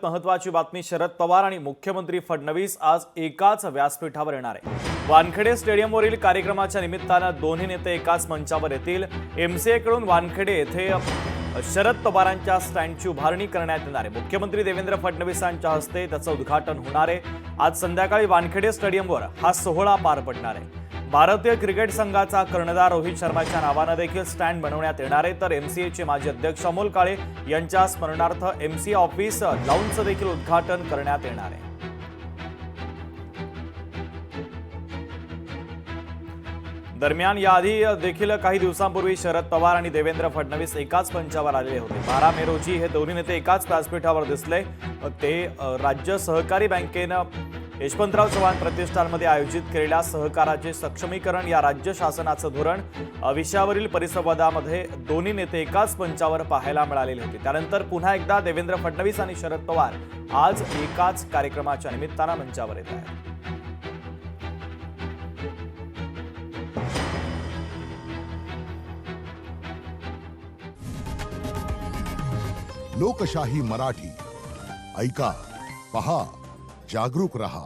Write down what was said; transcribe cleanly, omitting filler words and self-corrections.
महत्वाची बातमी शरद पवार आणि मुख्यमंत्री फडणवीस आज एकाच व्यासपीठावर येणार आहे। वानखेडे स्टेडियमवरील कार्यक्रमाच्या निमित्तानं दोन्ही नेते एकाच मंचावर येतील। एमसीए कडून वानखेडे येथे शरद पवारांच्या स्टँडची उभारणी करण्यात येणार आहे। मुख्यमंत्री देवेंद्र फडणवीसांच्या हस्ते त्याचं उद्घाटन होणार आहे। आज संध्याकाळी वानखेडे स्टेडियमवर हा सोहळा पार पडणार आहे। भारतीय क्रिकेट संघाचा कर्णधार रोहित शर्माच्या नावाने देखील स्टँड बनवण्यात येणार आहे। तर एमसीएचे माजी अध्यक्ष अमोल काळे यांच्या स्मरणार्थ एमसीए ऑफिस लाऊंजचं देखील उद्घाटन करण्यात येणार आहे। दरम्यान याआधी देखील काही दिवसांपूर्वी शरद पवार आणि देवेंद्र फडणवीस एकाच मंचावर आलेले होते। 12 मे रोजी हे दोन्ही नेते एकाच व्यासपीठावर दिसले। ते राज्य सहकारी बँकेनं यशवंतराव चव्हाण प्रतिष्ठानमध्ये आयोजित केलेल्या सहकाराचे सक्षमीकरण या राज्य शासनाचं धोरण विषयावरील परिसंवादामध्ये दोन्ही नेते एकाच मंचावर पाहायला मिळालेले होते। त्यानंतर पुन्हा एकदा देवेंद्र फडणवीस आणि शरद पवार आज एकाच कार्यक्रमाच्या निमित्तानं मंचावर येत आहेत। लोकशाही मराठी ऐका, पहा, जागरूक रहा।